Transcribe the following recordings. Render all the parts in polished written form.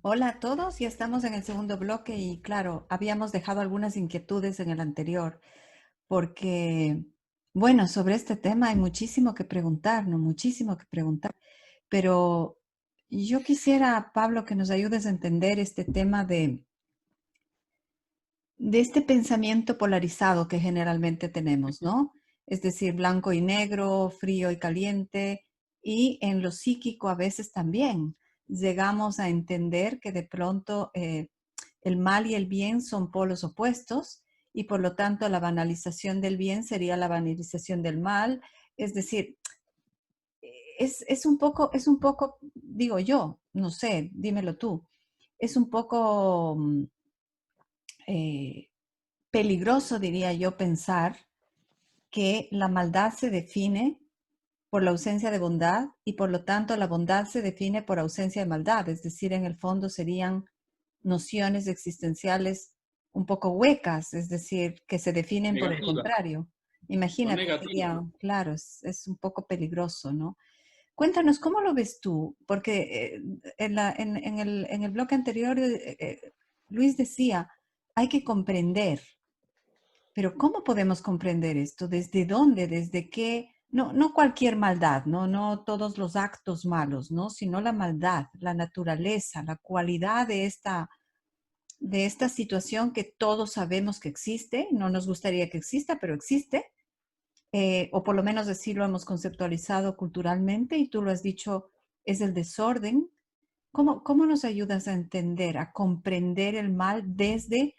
Hola a todos, ya estamos en el segundo bloque y claro, habíamos dejado algunas inquietudes en el anterior, porque, bueno, sobre este tema hay muchísimo que preguntar, ¿no? Muchísimo que preguntar, pero yo quisiera, Pablo, que nos ayudes a entender este tema de este pensamiento polarizado que generalmente tenemos, ¿no? Es decir, blanco y negro, frío y caliente, y en lo psíquico a veces también llegamos a entender que de pronto el mal y el bien son polos opuestos y por lo tanto la banalización del bien sería la banalización del mal. Es decir, es un poco, digo yo, no sé, dímelo tú, es un poco eh, peligroso, diría yo, pensar que la maldad se define por la ausencia de bondad y por lo tanto la bondad se define por ausencia de maldad, es decir, en el fondo serían nociones existenciales un poco huecas, es decir, que se definen por el Negativa, contrario. son Imagínate, negativas. sería, claro, es un poco peligroso, ¿no? Cuéntanos, ¿cómo lo ves tú? Porque en el bloque anterior Luis decía, hay que comprender, pero ¿cómo podemos comprender esto? ¿Desde dónde? ¿Desde qué? No, no cualquier maldad, no, no todos los actos malos, ¿no? Sino la maldad, la naturaleza, la cualidad de esta situación que todos sabemos que existe, no nos gustaría que exista, pero existe, o por lo menos así lo hemos conceptualizado culturalmente y tú lo has dicho, es el desorden. ¿Cómo nos ayudas a entender, a comprender el mal desde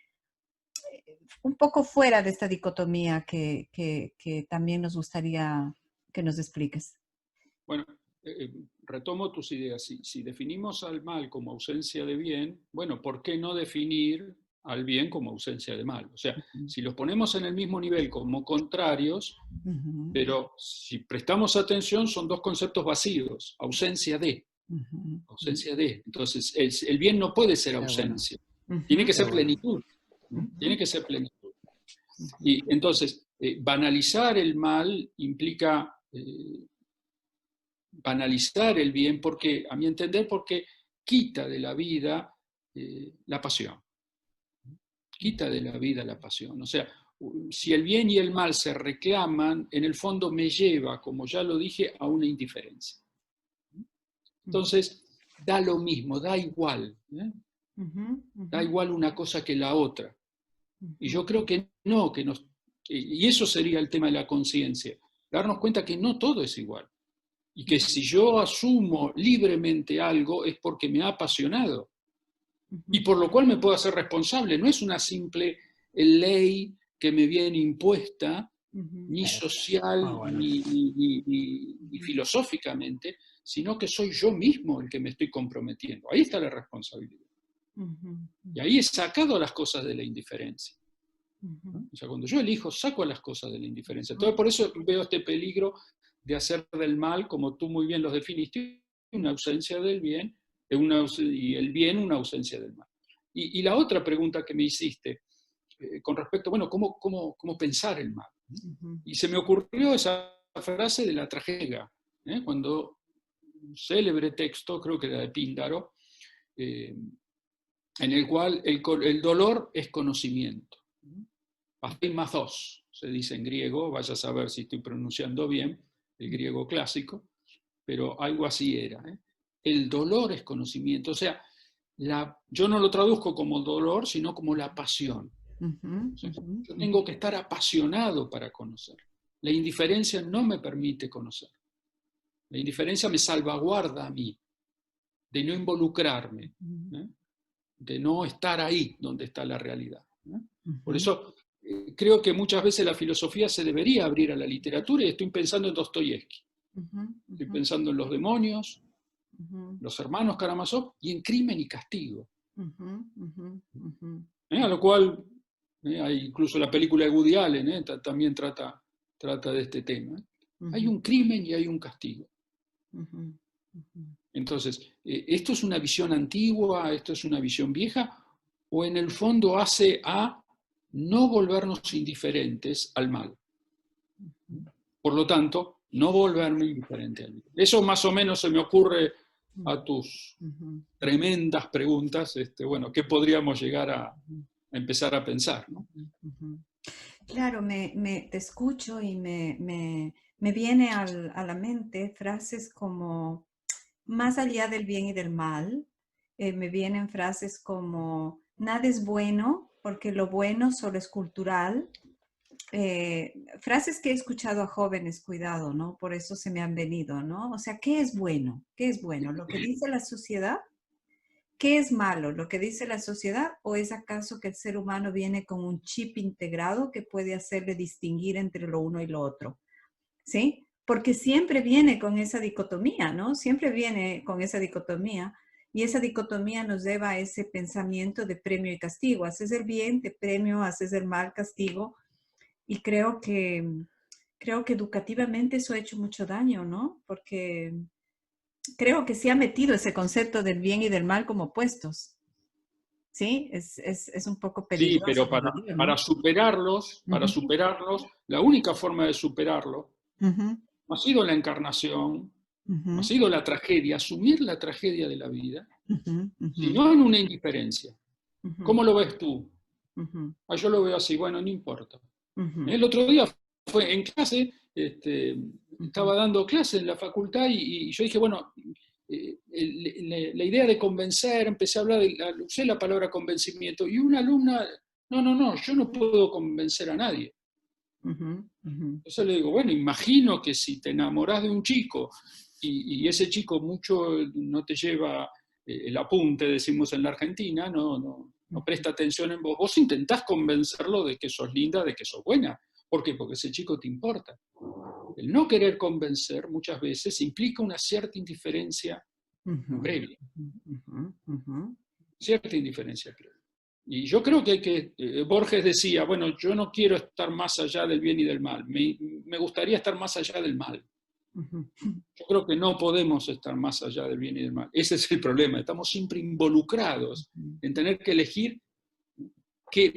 un poco fuera de esta dicotomía que también nos gustaría que nos expliques? Bueno, retomo tus ideas. Si definimos al mal como ausencia de bien, bueno, ¿por qué no definir al bien como ausencia de mal? O sea, Ujú, si los ponemos en el mismo nivel como contrarios, ujú, pero si prestamos atención son dos conceptos vacíos, ausencia de, ujú, ausencia de. Entonces, el bien no puede ser qué bueno. ausencia, tiene Ujú, que ser plenitud, tiene ujú, que ser plenitud. ujú, Y entonces, banalizar el mal implica banalizar el bien, porque, a mi entender, porque quita de la vida la pasión, quita de la vida la pasión. O sea, si el bien y el mal se reclaman, en el fondo me lleva, como ya lo dije, a una indiferencia. ujú, Entonces, da lo mismo, da igual, ¿eh? ujú, Da ujú, igual una cosa que la otra. Y ujú, yo creo que no, y eso sería el tema de la conciencia, darnos cuenta que no todo es igual. Y que si yo asumo libremente algo es porque me ha apasionado y ujú, por lo cual me puedo hacer responsable. No es una simple ley que me viene impuesta, ujú. ni Eso. Muy social, bueno. ni Ujú, filosóficamente, sino que soy yo mismo el que me estoy comprometiendo. Ahí está la responsabilidad. ujú, Y ahí ujú, he sacado las cosas de la indiferencia. ujú, ¿No? O sea, cuando yo elijo, saco las cosas de la indiferencia. ujú, Entonces, por eso veo este peligro de hacer del mal, como tú muy bien los definiste, una ausencia del bien y el bien una ausencia del mal. Y la otra pregunta que me hiciste, con respecto, bueno, ¿cómo pensar el mal? ujú, Y se me ocurrió esa frase de la tragedia, cuando un célebre texto, creo que era de Píndaro, eh, en el cual el dolor es conocimiento. Mazos, se dice en griego, vaya a saber si estoy pronunciando bien el griego clásico, pero algo así era. El dolor es conocimiento, o sea, yo no lo traduzco como dolor, sino como la pasión. ujú, O sea, ujú, yo ujú, tengo que estar apasionado para conocer. La indiferencia no me permite conocer. La indiferencia me salvaguarda a mí de no involucrarme, ¿eh? De no estar ahí donde está la realidad. Por ujú, eso creo que muchas veces la filosofía se debería abrir a la literatura y estoy pensando en Dostoyevsky, ujú, estoy ujú, pensando en Los demonios, ujú, Los hermanos Karamazov y en Crimen y Castigo. ujú, ujú, ujú, A lo cual hay incluso la película de Woody Allen también trata de este tema. Hay ujú, un crimen y hay un castigo. ujú, ujú. Entonces, ¿esto es una visión antigua, esto es una visión vieja, o en el fondo hace a no volvernos indiferentes al mal? Por lo tanto, no volverme indiferente al mal. Eso más o menos se me ocurre a tus tremendas preguntas, bueno, ¿qué podríamos llegar a empezar a pensar, ¿no? Claro, te escucho y me viene a la mente frases como más allá del bien y del mal. Me vienen frases como nada es bueno porque lo bueno solo es cultural. Frases que he escuchado a jóvenes, cuidado, ¿no? Por eso se me han venido, ¿no? O sea, ¿qué es bueno? ¿Qué es bueno? ¿Lo que dice la sociedad? ¿Qué es malo? ¿Lo que dice la sociedad? ¿O es acaso que el ser humano viene con un chip integrado que puede hacerle distinguir entre lo uno y lo otro? ¿Sí? Porque siempre viene con esa dicotomía, ¿no? Siempre viene con esa dicotomía. Y esa dicotomía nos lleva a ese pensamiento de premio y castigo. Haces el bien, te premio; haces el mal, castigo. Y creo que educativamente eso ha hecho mucho daño, ¿no? Porque creo que se ha metido ese concepto del bien y del mal como opuestos. ¿Sí? Es un poco Sí, peligroso, pero digo yo, ¿no? para superarlos, la única forma de superarlo Ujú, no ha sido la encarnación, no ha ujú, sido la tragedia, asumir la tragedia de la vida, ujú, ujú, sino en una indiferencia. ujú, ¿Cómo lo ves tú? ujú, Ah, yo lo veo así, bueno, no importa. ujú, El otro día fue en clase, ujú, estaba dando clase en la facultad y yo dije, bueno, la idea de convencer, empecé a hablar, usé la palabra convencimiento, y una alumna, no, yo no puedo convencer a nadie. ujú, ujú, Entonces le digo, bueno, imagino que si te enamorás de un chico y ese chico mucho no te lleva el apunte, decimos en la Argentina, no presta atención en vos, vos intentás convencerlo de que sos linda, de que sos buena. ¿Por qué? Porque ese chico te importa. El no querer convencer muchas veces implica una cierta indiferencia ujú, previa, ujú, ujú, cierta indiferencia previa. Y yo creo que Borges decía, bueno, yo no quiero estar más allá del bien y del mal, me gustaría estar más allá del mal. ujú, Yo creo que no podemos estar más allá del bien y del mal. Ese es el problema, estamos siempre involucrados en tener que elegir,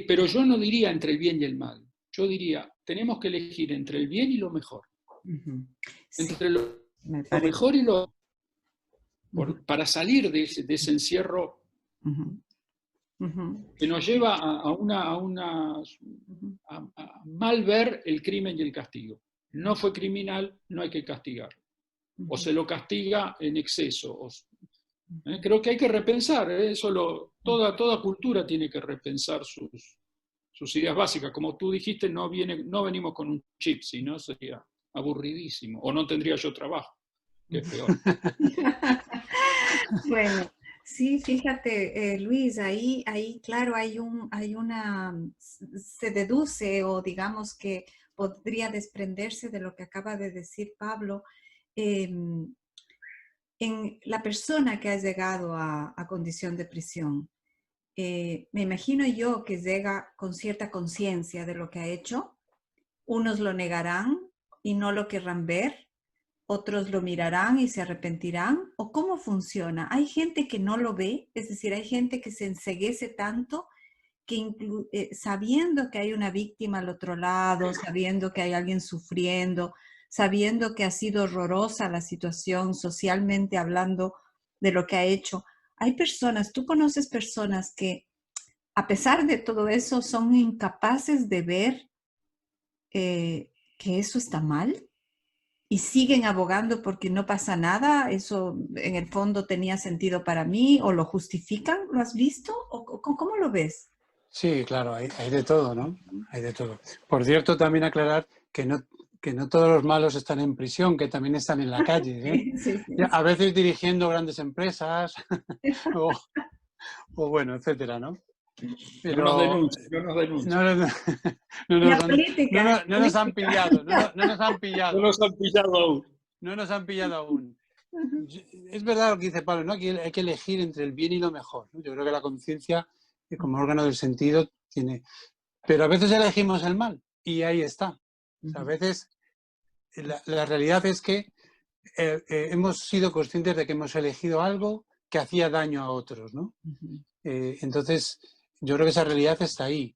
pero yo no diría entre el bien y el mal, yo diría, tenemos que elegir entre el bien y lo mejor, ujú. Sí, entre me lo parece. mejor y lo Ujú, para salir de ese encierro ujú, ujú, que nos lleva ujú, a mal ver el crimen y el castigo. No fue criminal, no hay que castigar. O ujú, se lo castiga en exceso. ujú, Creo que hay que repensar, ujú. toda cultura tiene que repensar sus ideas básicas. Como tú dijiste, no venimos con un chip, sino sería aburridísimo. O no tendría yo trabajo, que es peor. Bueno, sí, fíjate, Luis, claro, hay una, se deduce o digamos que podría desprenderse de lo que acaba de decir Pablo, em, en la persona que ha llegado a condición de prisión. Me imagino yo que llega con cierta conciencia de lo que ha hecho. Unos lo negarán y no lo querrán ver, otros lo mirarán y se arrepentirán. ¿O cómo funciona? Hay gente que no lo ve, es decir, hay gente que se enceguece tanto que sabiendo que hay una víctima al otro lado, sabiendo que hay alguien sufriendo, sabiendo que ha sido horrorosa la situación socialmente hablando de lo que ha hecho, hay personas, tú conoces personas que a pesar de todo eso son incapaces de ver que eso está mal y siguen abogando porque no pasa nada, eso en el fondo tenía sentido para mí, o lo justifican. ¿Lo has visto? ¿O cómo lo ves? Sí, claro, hay de todo, ¿no? Hay de todo. Por cierto, también aclarar que no todos los malos están en prisión, que también están en la calle, ¿eh? Sí, sí, Ya, sí. a veces dirigiendo grandes empresas o, o bueno, etcétera, ¿no? No nos Pero denuncie, no nos denuncie. no, no La nos han, política, la no nos han política. pillado, no nos han No pillado, nos han pillado aún. no nos han pillado aún. Es verdad lo que dice Pablo, ¿no? Que hay que elegir entre el bien y lo mejor, ¿no? Yo creo que la conciencia, como órgano del sentido, tiene... Pero a veces elegimos el mal y ahí está. O sea, a veces la realidad es que hemos sido conscientes de que hemos elegido algo que hacía daño a otros, ¿no? Entonces, yo creo que esa realidad está ahí.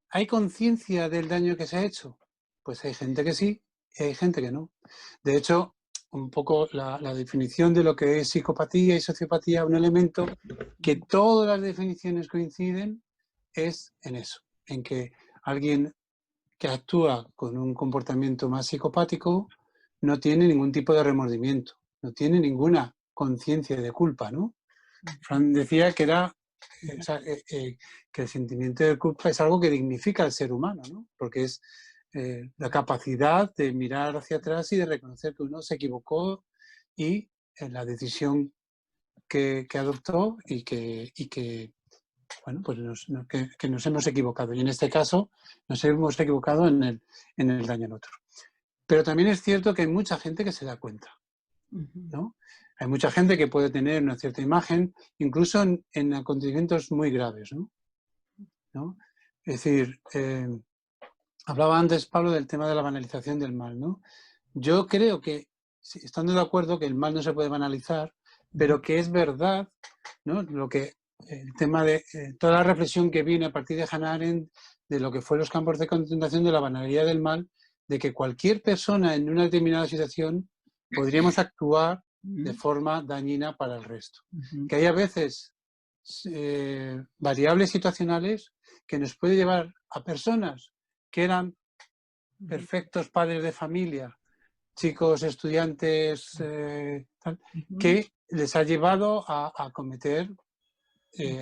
¿Hay conciencia del daño que se ha hecho? Pues hay gente que sí y hay gente que no. De hecho, un poco la definición de lo que es psicopatía y sociopatía, un elemento que todas las definiciones coinciden es en eso, en que alguien que actúa con un comportamiento más psicopático no tiene ningún tipo de remordimiento, no tiene ninguna conciencia de culpa, ¿no? Fran decía que era que el sentimiento de culpa es algo que dignifica al ser humano, ¿no? Porque es la capacidad de mirar hacia atrás y de reconocer que uno se equivocó y en la decisión que adoptó y que bueno, pues que nos hemos equivocado. Y en este caso nos hemos equivocado en el daño al otro. Pero también es cierto que hay mucha gente que se da cuenta, ¿no? Hay mucha gente que puede tener una cierta imagen, incluso en acontecimientos muy graves, ¿no? Es decir, hablaba antes, Pablo, del tema de la banalización del mal, ¿no? Yo creo que, estando de acuerdo que el mal no se puede banalizar, pero que es verdad, ¿no? El tema de toda la reflexión que viene a partir de Hannah Arendt de lo que fue los campos de concentración de la banalidad del mal, de que cualquier persona en una determinada situación podríamos actuar de forma dañina para el resto. Que hay a veces variables situacionales que nos puede llevar a personas que eran perfectos padres de familia, chicos, estudiantes, que les ha llevado a cometer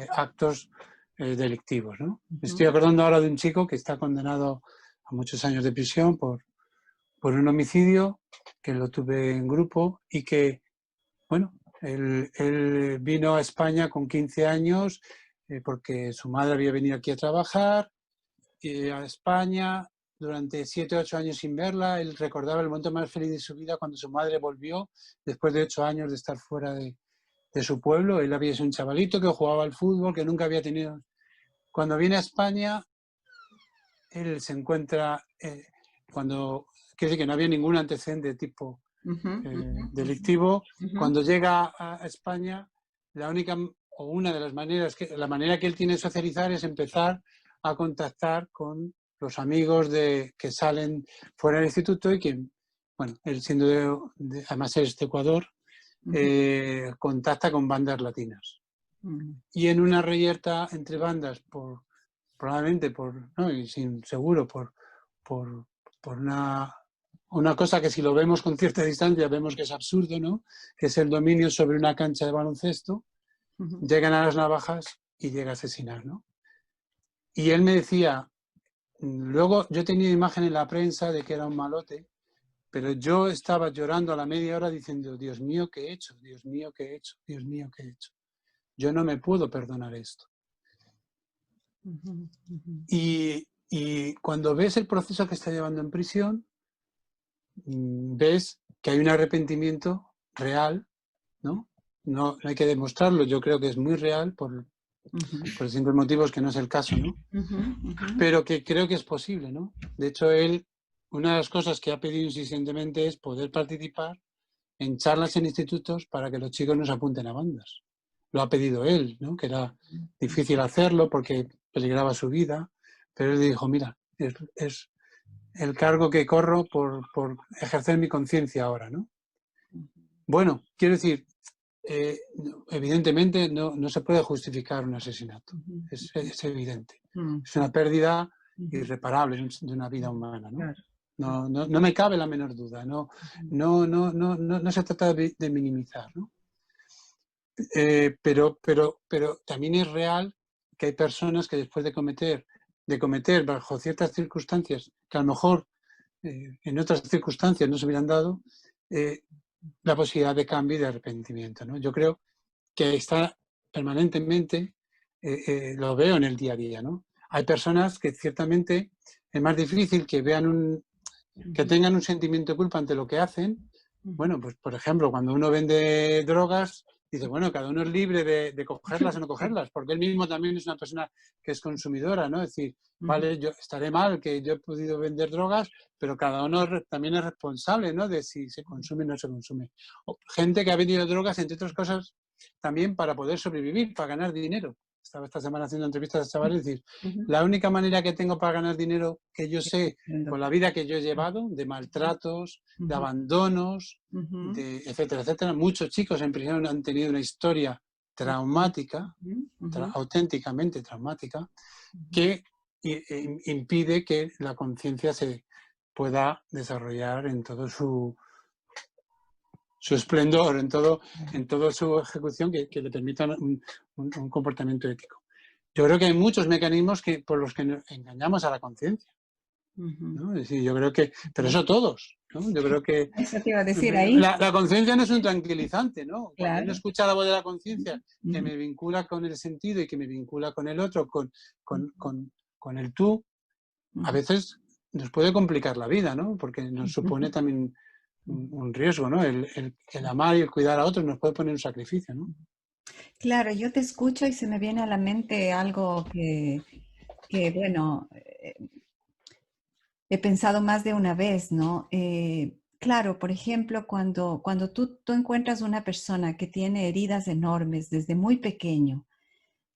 actos delictivos, ¿no? Me estoy acordando ahora de un chico que está condenado a muchos años de prisión por un homicidio, que lo tuve en grupo y que, bueno, él vino a España con 15 años porque su madre había venido aquí a trabajar a España durante 7 o 8 años sin verla. Él recordaba el momento más feliz de su vida cuando su madre volvió después de 8 años de estar fuera de su pueblo. Él había sido un chavalito que jugaba al fútbol, que nunca había tenido... Cuando viene a España, él se encuentra... quiere decir que no había ningún antecedente de tipo delictivo. Cuando llega a España, la única o una de las maneras, la manera que él tiene de socializar es empezar a contactar con los amigos que salen fuera del instituto y que, bueno, él siendo además es de Ecuador, contacta con bandas latinas. Y en una reyerta entre bandas, probablemente ¿no? Y seguro por una cosa que si lo vemos con cierta distancia vemos que es absurdo, ¿no? Que es el dominio sobre una cancha de baloncesto, llegan a las navajas y llega a asesinar, ¿no? Y él me decía, luego yo tenía imagen en la prensa de que era un malote, pero yo estaba llorando a la media hora diciendo, Dios mío, ¿qué he hecho? Dios mío, ¿qué he hecho? Dios mío, ¿qué he hecho? Yo no me puedo perdonar esto. Y cuando ves el proceso que está llevando en prisión, ves que hay un arrepentimiento real, ¿no? No hay que demostrarlo, yo creo que es muy real por simples motivos que no es el caso, ¿no? Pero que creo que es posible, ¿no? De hecho, él, una de las cosas que ha pedido insistentemente es poder participar en charlas en institutos para que los chicos no se apunten a bandas. Lo ha pedido él, ¿no? Que era difícil hacerlo porque peligraba su vida, pero él dijo, mira, es el cargo que corro por ejercer mi conciencia ahora, ¿no? Bueno, quiero decir, evidentemente no se puede justificar un asesinato, es evidente. Es una pérdida irreparable de una vida humana, ¿no? No me cabe la menor duda, no se trata de minimizar, ¿no? Pero también es real que hay personas que después de cometer bajo ciertas circunstancias que a lo mejor en otras circunstancias no se hubieran dado, la posibilidad de cambio y de arrepentimiento, ¿no? Yo creo que está permanentemente, lo veo en el día a día, ¿no? Hay personas que ciertamente es más difícil que vean que tengan un sentimiento de culpa ante lo que hacen. Bueno, pues por ejemplo, cuando uno vende drogas, dice, bueno, cada uno es libre de cogerlas o no cogerlas, porque él mismo también es una persona que es consumidora, ¿no? Es decir, vale, yo estaré mal que yo he podido vender drogas, pero cada uno también es responsable, ¿no? De si se consume o no se consume. O gente que ha vendido drogas, entre otras cosas, también para poder sobrevivir, para ganar dinero. estaba esta semana haciendo entrevistas a chavales, decir, Ujú. la única manera que tengo para ganar dinero que yo sé, Entiendo. con la vida que yo he llevado, de maltratos, de Ujú. abandonos, Ujú. de etcétera, etcétera. Muchos chicos en prisión han tenido una historia traumática, Ujú. Ujú. auténticamente traumática, que impide que la conciencia se pueda desarrollar en todo su esplendor, en toda su ejecución que le permitan un comportamiento ético. Yo creo que hay muchos mecanismos por los que engañamos a la conciencia, Ujú. ¿no? Es decir, yo creo que, pero eso todos, ¿no? Yo creo que Eso te iba a decir ahí. la conciencia no es un tranquilizante, ¿no? Cuando uno Claro. escucha la voz de la conciencia que Ujú. me vincula con el sentido y que me vincula con el otro, con el tú, a Ujú. veces nos puede complicar la vida, ¿no? Porque nos supone también un riesgo, ¿no? El amar y el cuidar a otros nos puede poner un sacrificio, ¿no? Claro, yo te escucho y se me viene a la mente algo bueno, he pensado más de una vez, ¿no? Claro, por ejemplo, cuando tú encuentras una persona que tiene heridas enormes desde muy pequeño,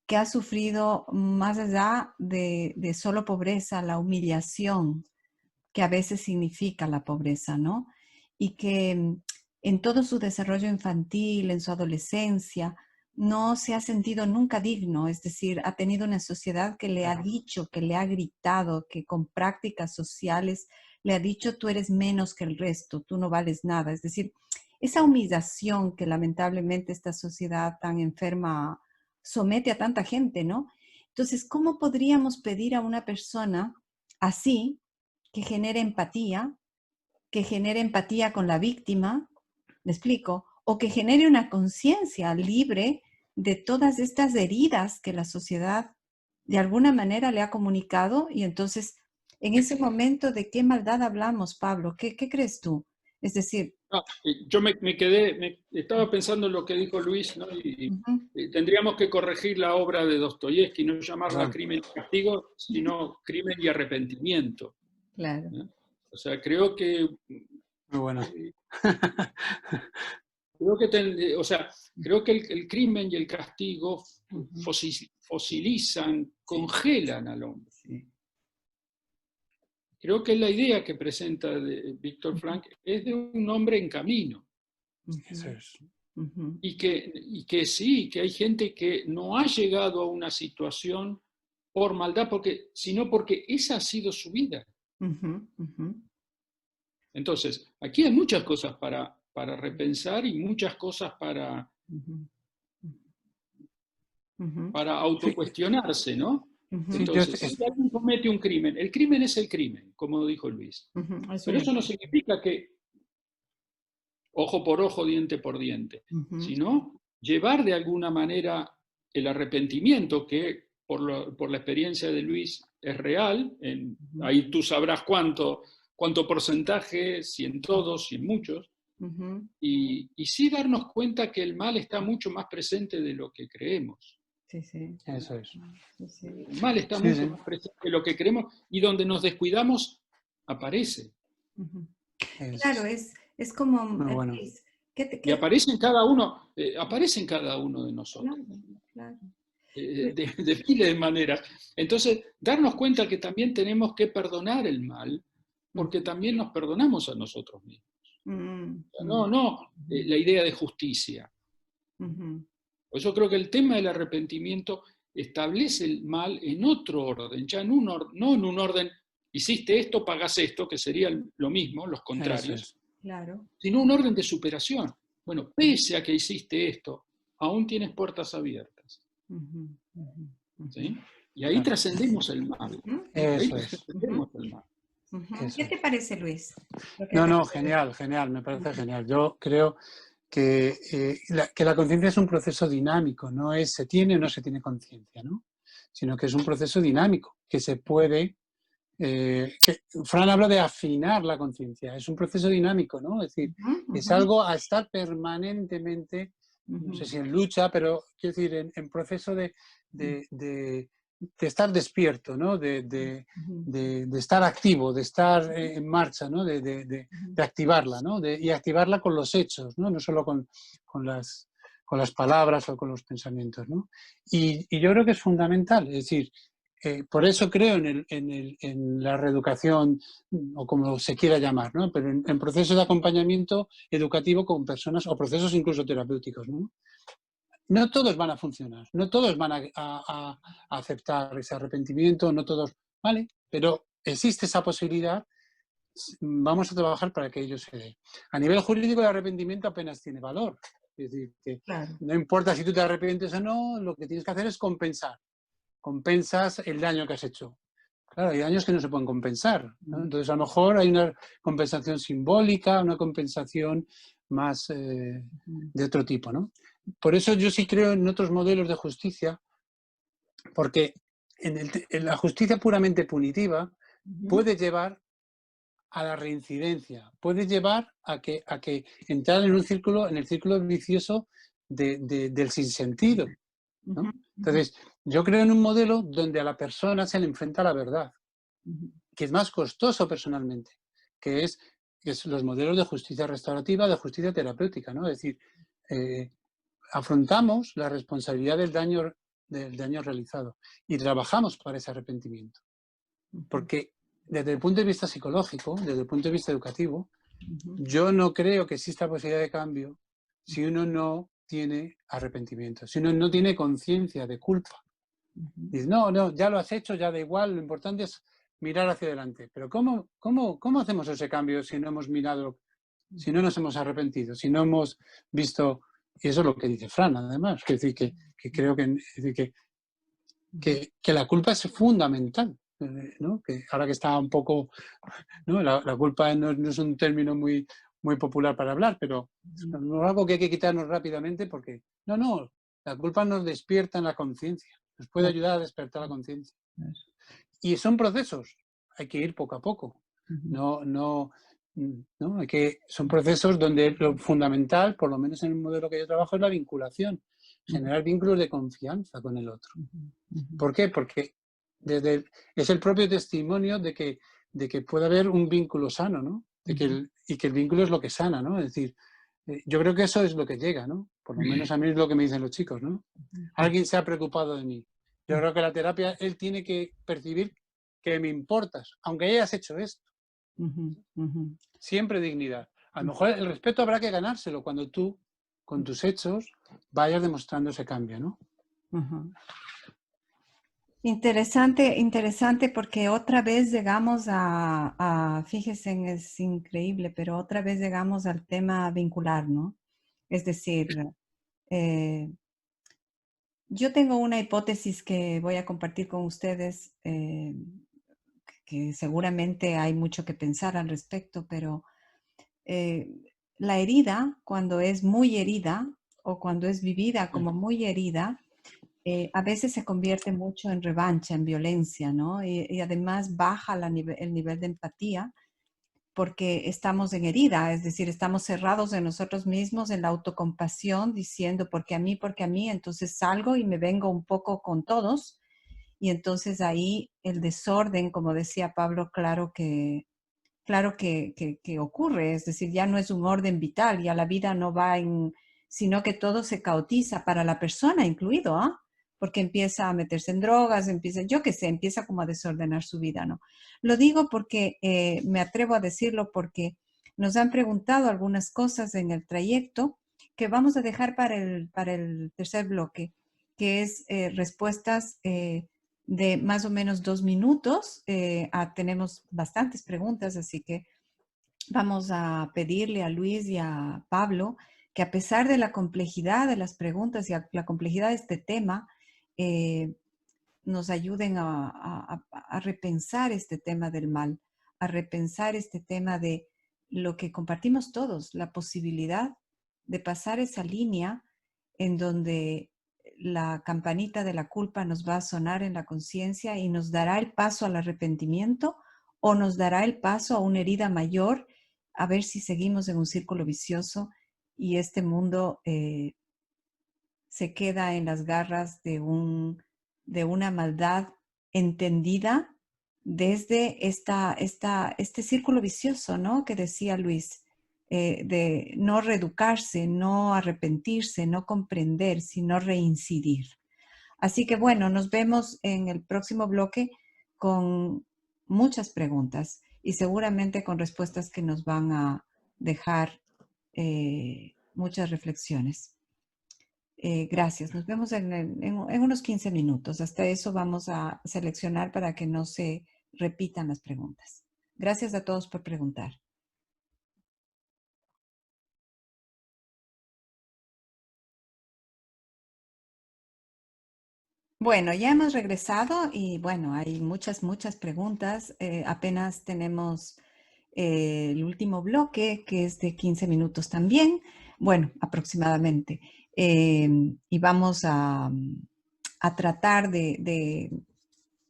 que ha sufrido más allá de solo pobreza, la humillación que a veces significa la pobreza, ¿no? Y que en todo su desarrollo infantil, en su adolescencia, no se ha sentido nunca digno, es decir, ha tenido una sociedad que le ha dicho, que le ha gritado, que con prácticas sociales le ha dicho tú eres menos que el resto, tú no vales nada. Es decir, esa humillación que lamentablemente esta sociedad tan enferma somete a tanta gente, ¿no? Entonces, ¿cómo podríamos pedir a una persona así que genere empatía con la víctima, ¿me explico? O que genere una conciencia libre de todas estas heridas que la sociedad de alguna manera le ha comunicado? Y entonces, en ese momento, ¿de qué maldad hablamos, Pablo? ¿Qué crees tú? Es decir, Yo me quedé, estaba pensando en lo que dijo Luis, ¿no? ujú, Tendríamos que corregir la obra de Dostoyevsky, no llamarla Claro, crimen y castigo, sino crimen y arrepentimiento, claro. ¿no? O sea, creo que muy buena. eh, o sea, creo que el crimen y el castigo Ujú, fosilizan, congelan al hombre. sí, Creo que la idea que presenta Víctor ujú, Frank es de un hombre en camino Eso ujú, es. ujú, y que sí, que hay gente que no ha llegado a una situación por maldad, sino porque esa ha sido su vida. ujú, ujú, Entonces, aquí hay muchas cosas para repensar y muchas cosas ujú, ujú, para Sí, autocuestionarse, ¿no? sí, ujú, Entonces, si alguien comete un crimen, el crimen es el crimen, como dijo Luis. ujú, es Pero una- eso no significa que ojo por ojo, diente por diente, ujú, sino llevar de alguna manera el arrepentimiento que por la experiencia de Luis es real, ujú, ahí tú sabrás cuánto porcentaje, si en todos, si en muchos, ujú. y sí darnos cuenta que el mal está mucho más presente de lo que creemos. Sí, sí, eso es. sí, sí. El mal está Sí, mucho sí, más presente de lo que creemos y donde nos descuidamos aparece. Ujú. Claro, es es como, muy bueno. Luis, ¿qué te, Y qué- aparece en cada uno de nosotros. Claro, claro. De miles de maneras. Entonces, darnos cuenta que también tenemos que perdonar el mal, porque Ujú, también nos perdonamos a nosotros mismos. mm, No, mm, no, ujú, la idea de justicia. ujú, Pues yo creo que el tema del arrepentimiento establece el mal en otro orden, ya no en un orden, hiciste esto, pagas esto, que sería lo mismo, los Eso contrarios, es. claro. sino un orden de superación. Bueno, pese a que hiciste esto, aún tienes puertas abiertas. Ujú, ujú, ujú, ¿Sí? Y ahí Claro. trascendemos el mal. ujú, Ahí Eso es. ujú, trascendemos el mal. ujú. Eso ¿Qué te es. parece, Luis? Lo que No, acabo no, de decir. genial, genial, me parece Ujú, genial. Yo creo que la conciencia es un proceso dinámico, no es se tiene o no se tiene conciencia, ¿no? Sino que es un proceso dinámico, que se puede, Fran habla de afinar la conciencia, es un proceso dinámico, ¿no? Es decir, ujú, es ujú, algo a estar permanentemente, no sé ujú, si en lucha, pero quiero decir, en proceso de estar despierto, ¿no? ujú, De estar activo, de estar en marcha, ¿no? De activarla, ¿no? Y activarla con los hechos, ¿no? No solo con con las palabras o con los pensamientos, ¿no? Y yo creo que es fundamental, es decir, por eso creo en la reeducación, o como se quiera llamar, ¿no? Pero en procesos de acompañamiento educativo con personas, o procesos incluso terapéuticos, ¿no? No todos van a funcionar, no todos van a aceptar ese arrepentimiento, no todos, ¿vale? Pero existe esa posibilidad, vamos a trabajar para que ello se dé. A nivel jurídico, el arrepentimiento apenas tiene valor. Es decir, que Claro. no importa si tú te arrepientes o no, lo que tienes que hacer es compensar. Compensas el daño que has hecho. Claro, hay daños que no se pueden compensar, ¿no? Entonces, a lo mejor hay una compensación simbólica, una compensación más de otro tipo, ¿no? Por eso yo sí creo en otros modelos de justicia, porque en la justicia puramente punitiva puede llevar a la reincidencia, puede llevar a que entrar en el círculo vicioso del sinsentido, ¿no? Entonces, yo creo en un modelo donde a la persona se le enfrenta a la verdad, que es más costoso personalmente, que es los modelos de justicia restaurativa, de justicia terapéutica, ¿no? Es decir, afrontamos la responsabilidad del daño realizado y trabajamos para ese arrepentimiento. Porque desde el punto de vista psicológico, desde el punto de vista educativo, yo no creo que exista posibilidad de cambio si uno no tiene arrepentimiento, si uno no tiene conciencia de culpa. Dices, no, ya lo has hecho, ya da igual, lo importante es mirar hacia adelante. Pero ¿cómo hacemos ese cambio si no hemos mirado, si no nos hemos arrepentido, si no hemos visto? Y eso es lo que dice Fran, además, es decir, que creo que la culpa es fundamental, ¿no? Que ahora que está un poco, ¿no? La culpa no es un término muy, muy popular para hablar, pero no es algo que hay que quitarnos rápidamente porque, no, la culpa nos despierta en la conciencia, nos puede ayudar a despertar la conciencia. Y son procesos, hay que ir poco a poco. Son procesos donde lo fundamental, por lo menos en el modelo que yo trabajo, es la vinculación, generar vínculos de confianza con el otro. ¿Por qué? Porque es el propio testimonio de que puede haber un vínculo sano, ¿no? Y que el vínculo es lo que sana, ¿no? Es decir, yo creo que eso es lo que llega, ¿no? Por lo menos a mí es lo que me dicen los chicos, ¿no? Alguien se ha preocupado de mí. Yo creo que la terapia, él tiene que percibir que me importas, aunque hayas hecho esto. Siempre dignidad. A lo mejor el respeto habrá que ganárselo cuando tú, con tus hechos, vayas demostrando ese cambio, ¿no? Interesante porque otra vez llegamos fíjense, es increíble, pero otra vez llegamos al tema vincular, ¿no? Es decir, yo tengo una hipótesis que voy a compartir con ustedes, que seguramente hay mucho que pensar al respecto, pero la herida, cuando es muy herida o cuando es vivida como muy herida, a veces se convierte mucho en revancha, en violencia, ¿no? Y además baja el nivel de empatía porque estamos en herida, es decir, estamos cerrados en nosotros mismos, en la autocompasión, diciendo, porque a mí, entonces salgo y me vengo un poco con todos. Y entonces ahí el desorden, como decía Pablo, claro que ocurre, es decir, ya no es un orden vital, ya la vida no va sino que todo se caotiza para la persona incluido, ¿ah? Porque empieza a meterse en drogas, yo qué sé, empieza como a desordenar su vida, ¿no? Lo digo porque me atrevo a decirlo porque nos han preguntado algunas cosas en el trayecto que vamos a dejar para el tercer bloque, que es respuestas de más o menos 2 minutos. Tenemos bastantes preguntas, así que vamos a pedirle a Luis y a Pablo que a pesar de la complejidad de las preguntas y la complejidad de este tema, nos ayuden a repensar este tema del mal, a repensar este tema de lo que compartimos todos, la posibilidad de pasar esa línea en donde la campanita de la culpa nos va a sonar en la conciencia y nos dará el paso al arrepentimiento o nos dará el paso a una herida mayor, a ver si seguimos en un círculo vicioso y este mundo se queda en las garras de una maldad entendida desde este círculo vicioso, ¿no? Que decía Luis. de no reeducarse, no arrepentirse, no comprender, sino reincidir. Así que bueno, nos vemos en el próximo bloque con muchas preguntas y seguramente con respuestas que nos van a dejar muchas reflexiones. Gracias. Nos vemos en unos 15 minutos. Hasta eso vamos a seleccionar para que no se repitan las preguntas. Gracias a todos por preguntar. Bueno, ya hemos regresado y bueno, hay muchas preguntas. Apenas tenemos el último bloque, que es de 15 minutos también. Bueno, aproximadamente. Y vamos a tratar de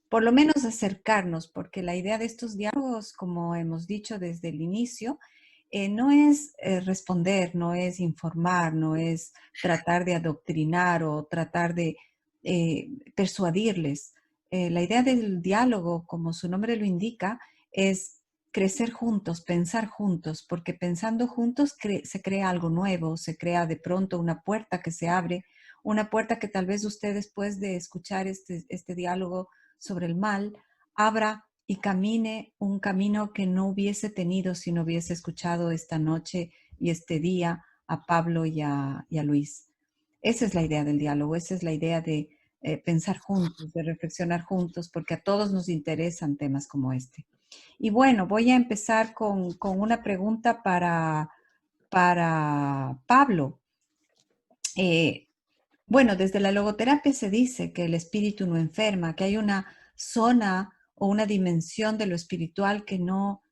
por lo menos acercarnos, porque la idea de estos diálogos, como hemos dicho desde el inicio, no es responder, no es informar, no es tratar de adoctrinar o tratar de persuadirles. La idea del diálogo, como su nombre lo indica, es crecer juntos, pensar juntos, porque pensando juntos se crea algo nuevo, se crea de pronto una puerta que se abre, una puerta que tal vez usted después de escuchar este diálogo sobre el mal, abra y camine un camino que no hubiese tenido si no hubiese escuchado esta noche y este día a Pablo y a Luis. Esa es la idea del diálogo, esa es la idea de pensar juntos, de reflexionar juntos, porque a todos nos interesan temas como este. Y bueno, voy a empezar con una pregunta para Pablo. Bueno, desde la logoterapia se dice que el espíritu no enferma, que hay una zona o una dimensión de lo espiritual que no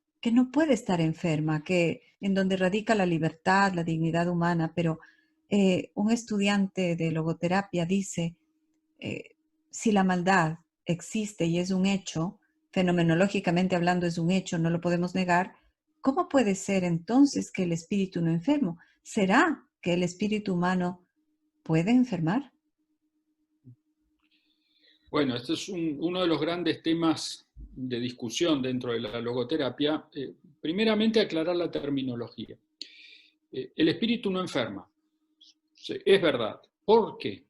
puede estar enferma, que en donde radica la libertad, la dignidad humana, pero un estudiante de logoterapia dice, si la maldad existe y es un hecho, fenomenológicamente hablando es un hecho, no lo podemos negar, ¿cómo puede ser entonces que el espíritu no enfermo? ¿Será que el espíritu humano puede enfermar? Bueno, este es uno de los grandes temas de discusión dentro de la logoterapia. Primeramente, aclarar la terminología. El espíritu no enferma. Sí, es verdad. ¿Por qué?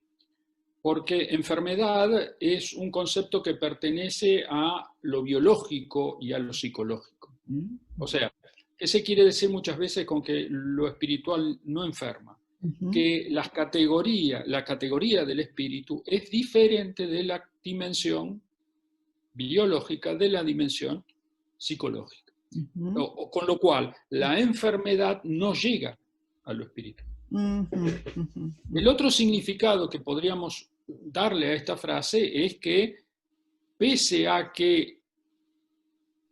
Porque enfermedad es un concepto que pertenece a lo biológico y a lo psicológico. O sea, ¿qué se quiere decir muchas veces con que lo espiritual no enferma? Que la categoría del espíritu es diferente de la dimensión biológica de la dimensión psicológica. Con lo cual, la enfermedad no llega a lo espiritual. El otro significado que podríamos darle a esta frase es que, pese a que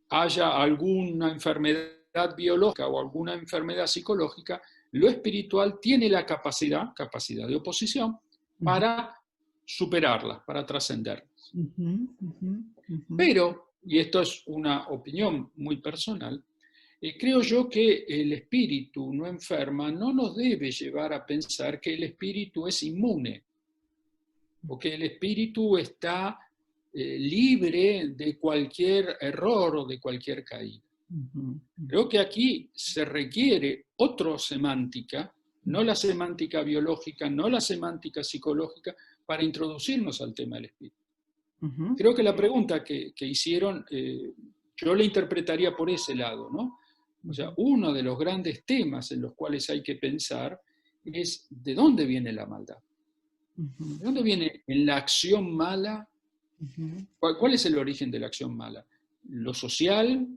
haya alguna enfermedad biológica o alguna enfermedad psicológica, lo espiritual tiene la capacidad de oposición, para superarla, para trascenderlas. Pero, y esto es una opinión muy personal, creo yo que el espíritu no enferma no nos debe llevar a pensar que el espíritu es inmune o que el espíritu está libre de cualquier error o de cualquier caída. Creo que aquí se requiere otra semántica, no la semántica biológica, no la semántica psicológica, para introducirnos al tema del espíritu. Creo que la pregunta que hicieron, yo la interpretaría por ese lado, ¿no? O sea, uno de los grandes temas en los cuales hay que pensar es ¿de dónde viene la maldad? ¿De dónde viene en la acción mala? ¿Cuál es el origen de la acción mala? ¿Lo social,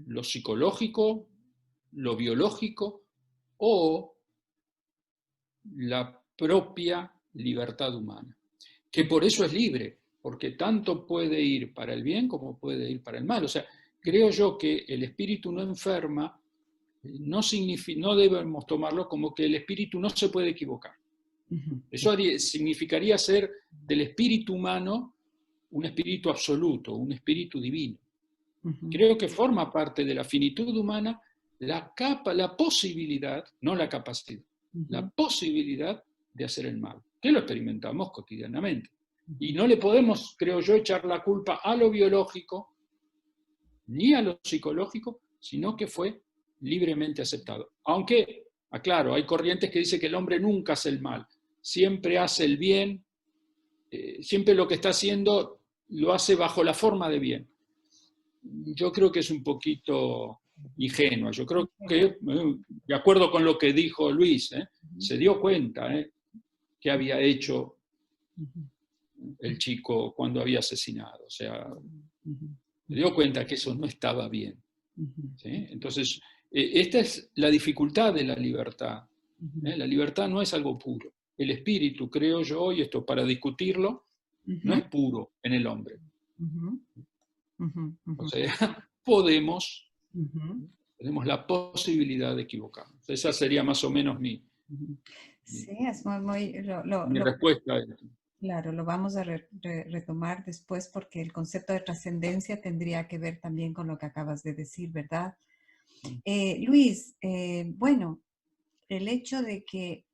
lo psicológico, lo biológico o la propia libertad humana? Que por eso es libre, porque tanto puede ir para el bien como puede ir para el mal. O sea, creo yo que el espíritu no enferma, no debemos tomarlo como que el espíritu no se puede equivocar. Eso significaría ser del espíritu humano un espíritu absoluto, un espíritu divino. Creo que forma parte de la finitud humana la posibilidad, no la capacidad, la posibilidad de hacer el mal, que lo experimentamos cotidianamente. Y no le podemos, creo yo, echar la culpa a lo biológico ni a lo psicológico, sino que fue libremente aceptado. Aunque, aclaro, hay corrientes que dicen que el hombre nunca hace el mal, siempre hace el bien, siempre lo que está haciendo lo hace bajo la forma de bien. Yo creo que es un poquito ingenua. Yo creo que, de acuerdo con lo que dijo Luis, se dio cuenta que había hecho el chico cuando había asesinado. O sea, se dio cuenta que eso no estaba bien. ¿Sí? Entonces, esta es la dificultad de la libertad. La libertad no es algo puro. El espíritu, creo yo, y esto para discutirlo, no es puro en el hombre. O sea, tenemos la posibilidad de equivocarnos. Esa sería más o menos mi Sí, es muy mi respuesta a esto. claro, lo vamos a retomar después porque el concepto de trascendencia tendría que ver también con lo que acabas de decir, ¿verdad? Luis, bueno, el hecho de que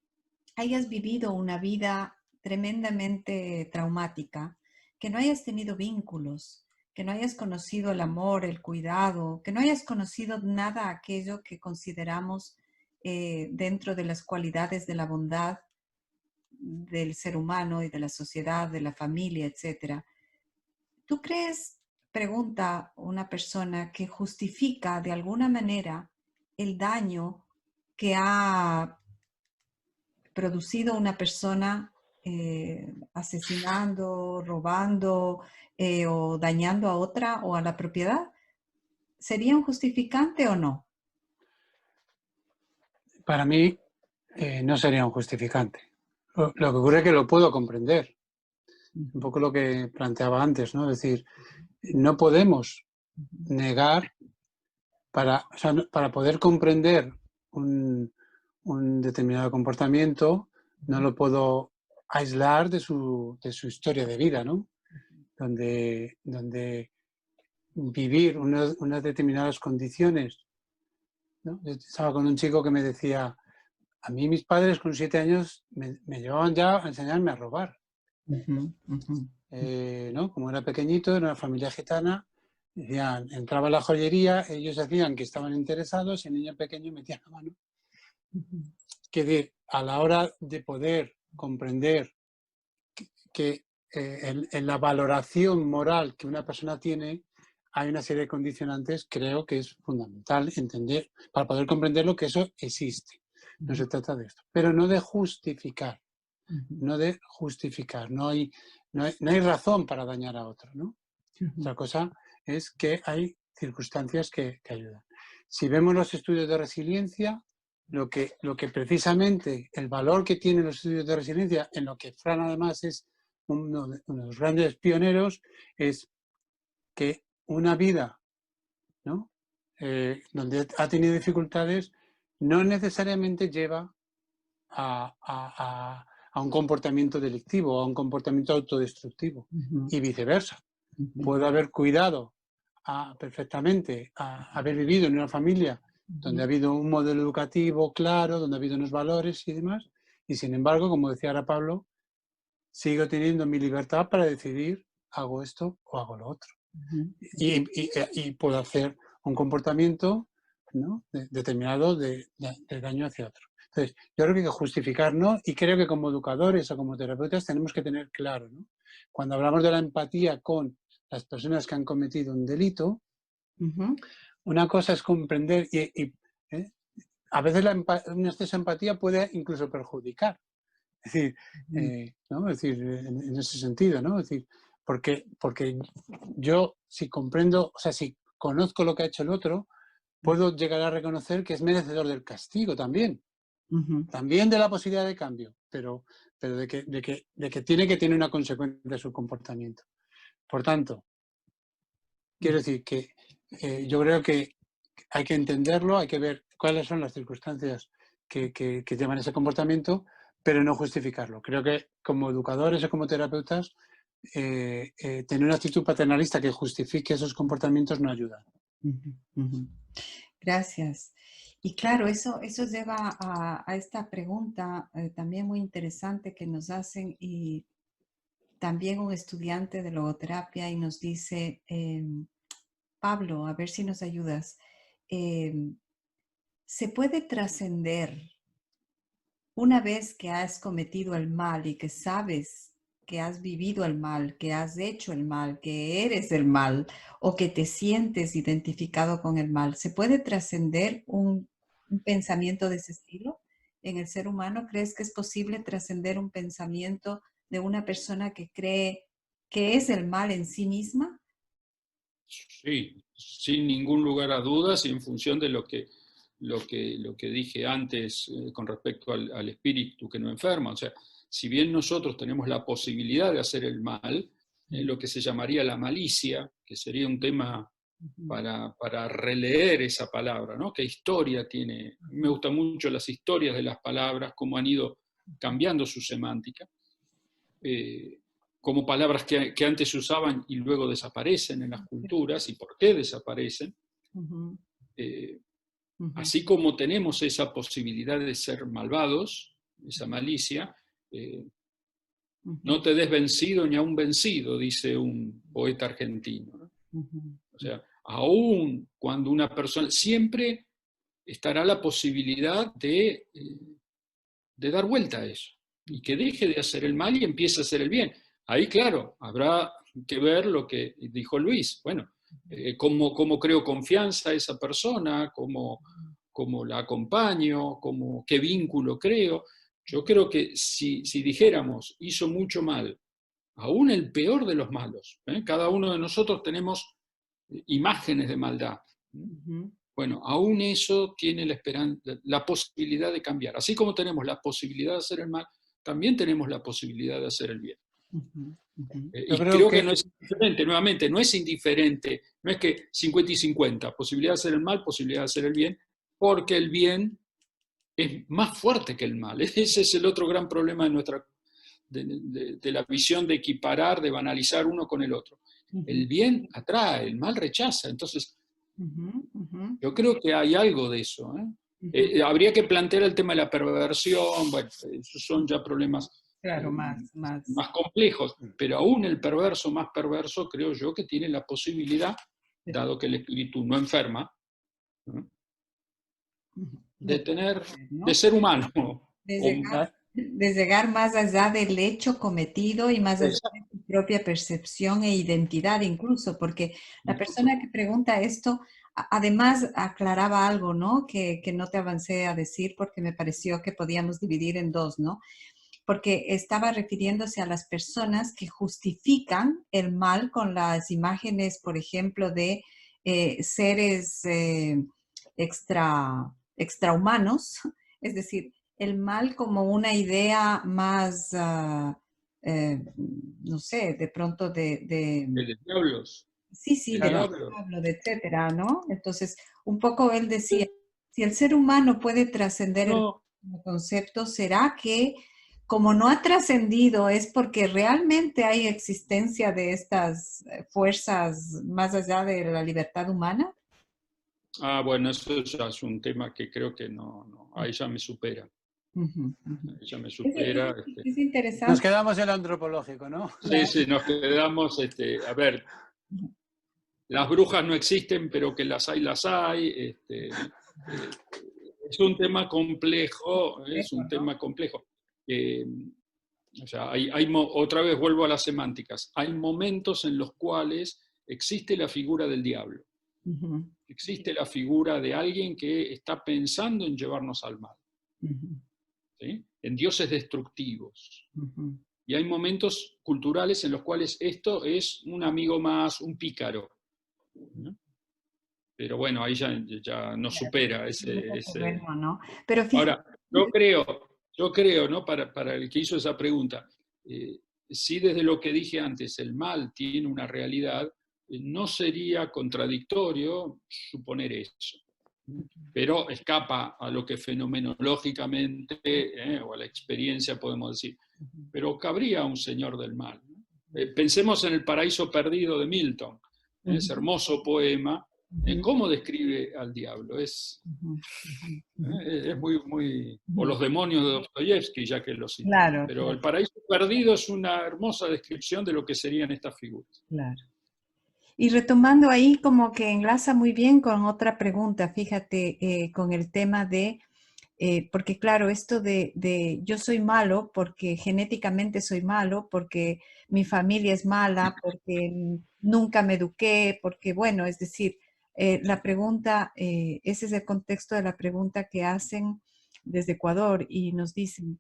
hayas vivido una vida tremendamente traumática, que no hayas tenido vínculos, que no hayas conocido el amor, el cuidado, que no hayas conocido nada aquello que consideramos dentro de las cualidades de la bondad del ser humano y de la sociedad, de la familia, etcétera. ¿Tú crees, pregunta una persona, que justifica de alguna manera el daño que ha producido una persona asesinando, robando o dañando a otra o a la propiedad? ¿Sería un justificante o no? Para mí no sería un justificante. Lo que ocurre es que lo puedo comprender. Un poco lo que planteaba antes, ¿no? Es decir, no podemos negar, o sea, para poder comprender un determinado comportamiento, no lo puedo aislar de su historia de vida, ¿no? Donde vivir unas determinadas condiciones, ¿no? Yo estaba con un chico que me decía, a mí mis padres con 7 años me llevaban ya a enseñarme a robar. ¿No? Como era pequeñito, era una familia gitana, decían, entraba a la joyería, ellos decían que estaban interesados y el niño pequeño metía la mano. Que decir, a la hora de poder comprender que en la valoración moral que una persona tiene hay una serie de condicionantes, creo que es fundamental entender, para poder comprender lo que eso existe. No se trata de esto, pero no de justificar. No de justificar, no hay razón para dañar a otro, ¿no? Otra cosa es que hay circunstancias que ayudan. Si vemos los estudios de resiliencia, lo que precisamente el valor que tienen los estudios de resiliencia, en lo que Fran además es uno de los grandes pioneros, es que una vida, ¿no? Donde ha tenido dificultades no necesariamente lleva a un comportamiento delictivo, a un comportamiento autodestructivo y viceversa. Puedo haber cuidado perfectamente a haber vivido en una familia donde ha habido un modelo educativo claro, donde ha habido unos valores y demás, y sin embargo, como decía ahora Pablo, sigo teniendo mi libertad para decidir hago esto o hago lo otro. Y puedo hacer un comportamiento, ¿no? determinado de daño hacia otro. Entonces, yo creo que hay que justificar, ¿no? Y creo que como educadores o como terapeutas tenemos que tener claro, ¿no? Cuando hablamos de la empatía con las personas que han cometido un delito, una cosa es comprender y a veces un exceso de empatía puede incluso perjudicar. Es decir, ¿no? Es decir, en ese sentido, ¿no? Es decir, porque yo si comprendo, o sea, si conozco lo que ha hecho el otro, puedo llegar a reconocer que es merecedor del castigo también. También de la posibilidad de cambio, pero de que tiene que tener una consecuencia de su comportamiento. Por tanto, quiero decir que yo creo que hay que entenderlo, hay que ver cuáles son las circunstancias que llevan ese comportamiento, pero no justificarlo. Creo que como educadores o como terapeutas, tener una actitud paternalista que justifique esos comportamientos no ayuda. Gracias. Y claro, eso lleva a esta pregunta también muy interesante que nos hacen y también un estudiante de logoterapia y nos dice, Pablo, a ver si nos ayudas. ¿se puede trascender una vez que has cometido el mal y que sabes que has vivido el mal, que has hecho el mal, que eres el mal o que te sientes identificado con el mal? ¿Se puede trascender un pensamiento de ese estilo en el ser humano? ¿Crees que es posible trascender un pensamiento de una persona que cree que es el mal en sí misma? Sí, sin ningún lugar a dudas y en función de lo que dije antes con respecto al espíritu que no enferma. O sea, si bien nosotros tenemos la posibilidad de hacer el mal, lo que se llamaría la malicia, que sería un tema para releer esa palabra, ¿no? ¿Qué historia tiene? Me gustan mucho las historias de las palabras, cómo han ido cambiando su semántica. Como palabras que antes se usaban y luego desaparecen en las culturas, y por qué desaparecen. Así como tenemos esa posibilidad de ser malvados, esa malicia, no te des vencido ni aún vencido, dice un poeta argentino, ¿no? O sea, aún cuando una persona, siempre estará la posibilidad de dar vuelta a eso, y que deje de hacer el mal y empiece a hacer el bien. Ahí, claro, habrá que ver lo que dijo Luis. Bueno, cómo creo confianza a esa persona, cómo la acompaño, qué vínculo creo. Yo creo que si dijéramos, hizo mucho mal, aún el peor de los malos, cada uno de nosotros tenemos imágenes de maldad. Bueno, aún eso tiene la posibilidad de cambiar. Así como tenemos la posibilidad de hacer el mal, también tenemos la posibilidad de hacer el bien. Y creo que no es indiferente, nuevamente, no es indiferente, no es que 50 y 50, posibilidad de hacer el mal, posibilidad de hacer el bien, porque el bien es más fuerte que el mal. Ese es el otro gran problema de la visión de equiparar, de banalizar uno con el otro. El bien atrae, el mal rechaza. Entonces, yo creo que hay algo de eso. Habría que plantear el tema de la perversión, bueno, esos son ya problemas Claro, más complejos, pero aún el perverso más perverso creo yo que tiene la posibilidad, dado que el espíritu no enferma, ¿no?, de ser humano. De llegar más allá del hecho cometido y más allá de su propia percepción e identidad incluso, porque la persona que pregunta esto además aclaraba algo, ¿no? Que no te avancé a decir porque me pareció que podíamos dividir en dos, ¿no? Porque estaba refiriéndose a las personas que justifican el mal con las imágenes, por ejemplo, de seres extrahumanos, es decir, el mal como una idea más, no sé, de pronto De diablos. Sí, De del diablos. diablo, de etcétera, ¿no? Entonces, un poco él decía, si el ser humano puede trascender el concepto, ¿será que como no ha trascendido es porque realmente hay existencia de estas fuerzas más allá de la libertad humana? Bueno, eso ya es un tema que creo que no, ahí ya me supera. Ahí ya me supera. Es interesante. Nos quedamos en lo antropológico, ¿no? Sí, nos quedamos, a ver, las brujas no existen, pero que las hay. Es un tema complejo, es un tema complejo. O sea, otra vez vuelvo a las semánticas. Hay momentos en los cuales existe la figura del diablo. Existe la figura de alguien que está pensando en llevarnos al mal. ¿Sí? En dioses destructivos. Y hay momentos culturales en los cuales esto es un amigo más, un pícaro. ¿No? Pero bueno, ahí ya nos supera ese. Bueno, ¿no? Pero Ahora, yo creo, ¿no? Para el que hizo esa pregunta, si desde lo que dije antes el mal tiene una realidad, no sería contradictorio suponer eso. Pero escapa a lo que fenomenológicamente o a la experiencia podemos decir. Pero cabría un señor del mal. Pensemos en El paraíso perdido de Milton, ese hermoso poema. ¿Cómo describe al diablo? Es muy. O los demonios de Dostoyevsky, ya que lo cité. Claro, Pero claro. El paraíso perdido es una hermosa descripción de lo que serían estas figuras. Claro. Y retomando ahí, como que enlaza muy bien con otra pregunta, fíjate, con el tema de, porque claro, esto de yo soy malo porque genéticamente soy malo, porque mi familia es mala, porque nunca me eduqué, porque bueno, es decir, la pregunta, ese es el contexto de la pregunta que hacen desde Ecuador y nos dicen,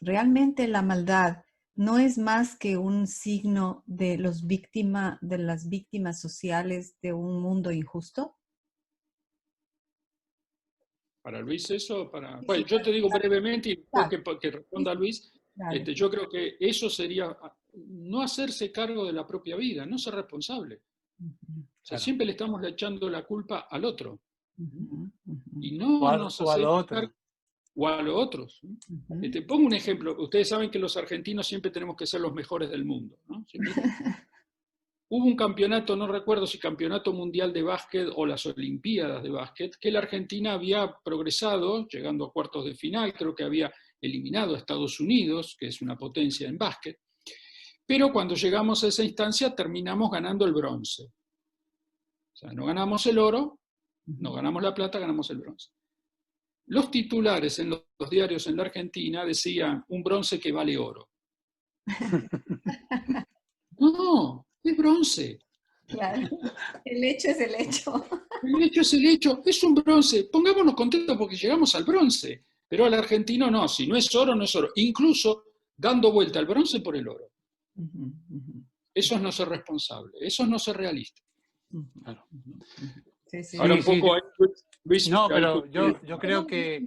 realmente la maldad no es más que un signo de de las víctimas sociales de un mundo injusto. Para Luis eso, Sí, bueno, sí, yo te digo brevemente y después claro, que sí, responda Luis, dale. yo creo que eso sería no hacerse cargo de la propia vida, no ser responsable. Ujú, O sea, Claro. siempre le estamos echando la culpa al otro ujú, ujú, y no nos O a lo hacemos otro. cargo o a los otros. ujú. Te pongo un ejemplo. Ustedes saben que los argentinos siempre tenemos que ser los mejores del mundo, ¿no? Siempre hubo un campeonato, no recuerdo si campeonato mundial de básquet o las Olimpiadas de básquet, que la Argentina había progresado, llegando a cuartos de final, creo que había eliminado a Estados Unidos, que es una potencia en básquet, pero cuando llegamos a esa instancia terminamos ganando el bronce. O sea, no ganamos el oro, no ganamos la plata, ganamos el bronce. Los titulares en los diarios en la Argentina decían un bronce que vale oro. No, es bronce. Claro, el hecho es el hecho. El hecho es el hecho, es un bronce. Pongámonos contentos porque llegamos al bronce. Pero al argentino no, si no es oro, no es oro. Incluso dando vuelta al bronce por el oro. Ujú, ujú, Eso es no ser responsable, eso es no ser realista. ujú, Claro. ujú, ujú. Sí, sí, Ahora Sí, un sí. poco, Luis, No, ahí pero yo no, creo no, que,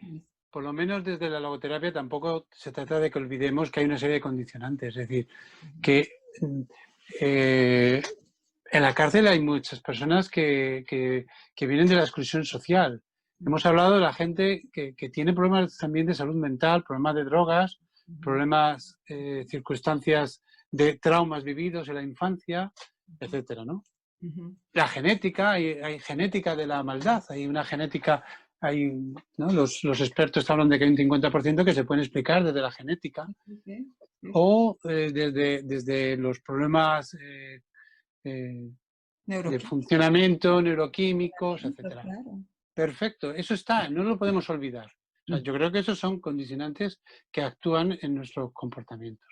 por lo menos desde la logoterapia, tampoco se trata de que olvidemos que hay una serie de condicionantes. Es decir, que eh, en la cárcel hay muchas personas que vienen de la exclusión social. Hemos hablado de la gente que tiene problemas también de salud mental, problemas de drogas, problemas, circunstancias de traumas vividos en la infancia, etcétera, ¿no? ujú, La genética, hay genética de la maldad, hay una genética, hay, ¿no? Los expertos hablan de que hay un 50% que se pueden explicar desde la genética sí, sí, sí, sí, sí. o desde los problemas eh, de Neuroquímica, funcionamiento, neuroquímicos, etcétera. claro. Perfecto, eso está, no lo podemos olvidar. O sea, Mm, yo creo que esos son condicionantes que actúan en nuestros comportamientos.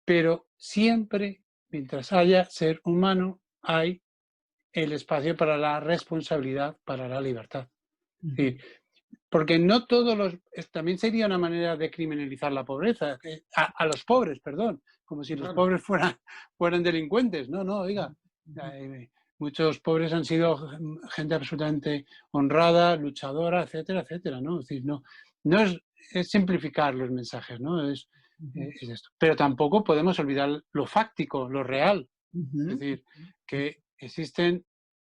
Pero siempre, mientras haya ser humano, hay el espacio para la responsabilidad, para la libertad. Es ujú. decir, porque no todos los... También sería una manera de criminalizar la pobreza, a los pobres, perdón, como si los claro, pobres fueran delincuentes. No, no, oiga, muchos pobres han sido gente absolutamente honrada, luchadora, etcétera, etcétera, ¿no? Es decir, no es simplificar los mensajes, ¿no? Es esto. Pero tampoco podemos olvidar lo fáctico, lo real. Es Ujú, decir, que existen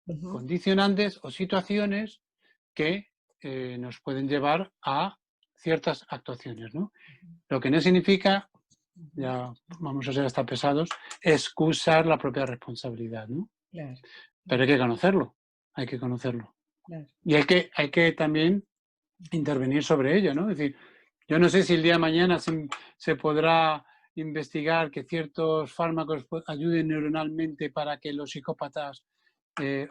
ujú, condicionantes o situaciones que nos pueden llevar a ciertas actuaciones, ¿no? Lo que no significa, ujú. ya vamos a ser hasta pesados, excusar la propia responsabilidad, ¿no? Claro, Pero hay que conocerlo, hay que conocerlo. claro. Y hay que también intervenir sobre ello, ¿no? Es decir, yo no sé si el día de mañana se podrá investigar que ciertos fármacos ayuden neuronalmente para que los psicópatas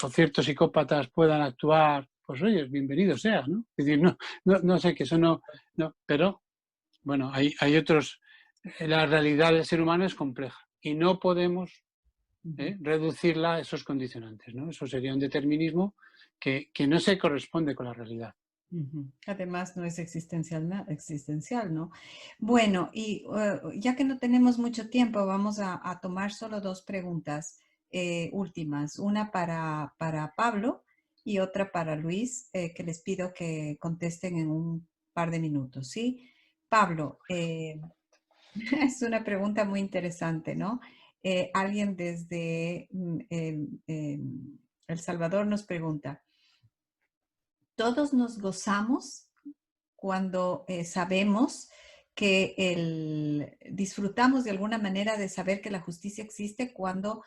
o ciertos psicópatas puedan actuar, pues oye, bienvenido sea, ¿no? Es decir, no sé que eso no, pero bueno, hay otros, la realidad del ser humano es compleja y no podemos Ujú, reducirla a esos condicionantes, ¿no? Eso sería un determinismo que no se corresponde con la realidad. ujú. Además, no es existencial, existencial, ¿no? Bueno, y ya que no tenemos mucho tiempo, vamos a tomar solo dos preguntas últimas. Una para Pablo y otra para Luis, que les pido que contesten en un par de minutos, ¿sí? Pablo, es una pregunta muy interesante, ¿no? Alguien desde El Salvador nos pregunta, ¿todos nos gozamos cuando sabemos que disfrutamos de alguna manera de saber que la justicia existe cuando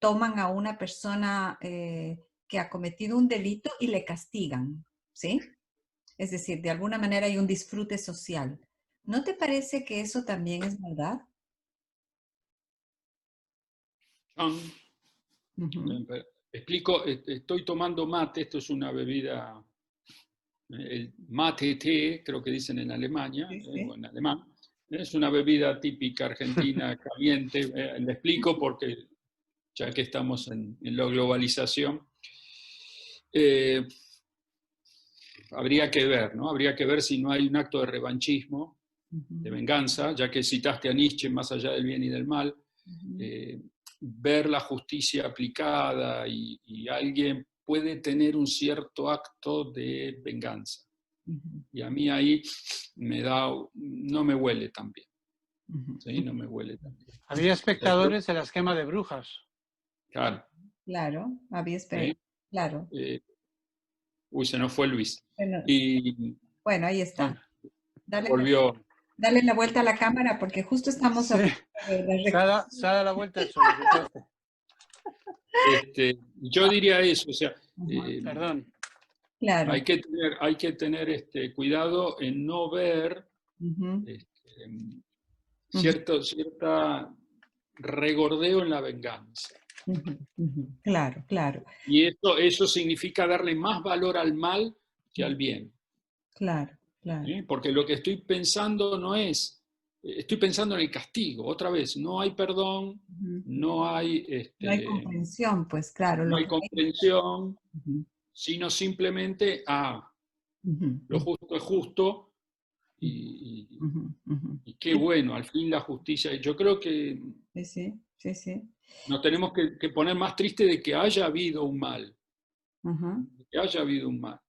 toman a una persona que ha cometido un delito y le castigan, ¿sí? Es decir, de alguna manera hay un disfrute social. ¿No te parece que eso también es verdad? Chan. Ujú. Explico, estoy tomando mate, esto es una bebida, el mate té, creo que dicen en Alemania, Sí, o sí. en alemán, es una bebida típica argentina, caliente, le explico porque ya que estamos en la globalización, eh, habría que ver, ¿no? Habría que ver si no hay un acto de revanchismo, de Ujú, venganza, ya que citaste a Nietzsche, más allá del bien y del mal, ujú, eh, ver la justicia aplicada y alguien puede tener un cierto acto de venganza. ujú, Y a mí ahí no me huele tan bien, ujú, ¿sí? No me huele tan bien. Había O sea, yo, espectadores en la esquema de brujas. claro, claro, ¿sí? claro. Eh, uy, se nos fue Luis. Bueno, Y bueno, ahí está. Bueno, Dale, volvió. dale la vuelta a la cámara porque justo estamos sí, hablando de la se ha dado la vuelta el solo, quizás. Yo diría eso, o sea, Ajá, Perdón. claro. hay que tener cuidado en no ver Ujú, este, ujú, cierta regordeo en la venganza. ujú, ujú. Claro, claro. Y eso significa darle más valor al mal que al bien. Claro, claro. ¿Sí? Porque lo que estoy pensando no es, estoy pensando en el castigo. Otra vez, no hay perdón, Ujú. no hay, No hay comprensión, pues claro, no lo hay que hay. comprensión, Ujú, sino simplemente, ujú, lo ujú, justo es justo ujú, y, ujú, ujú. y qué bueno, al fin la justicia. Yo creo que Sí, sí, sí, sí. nos tenemos que poner más triste de que haya habido un mal, Ajá. de que haya habido un mal.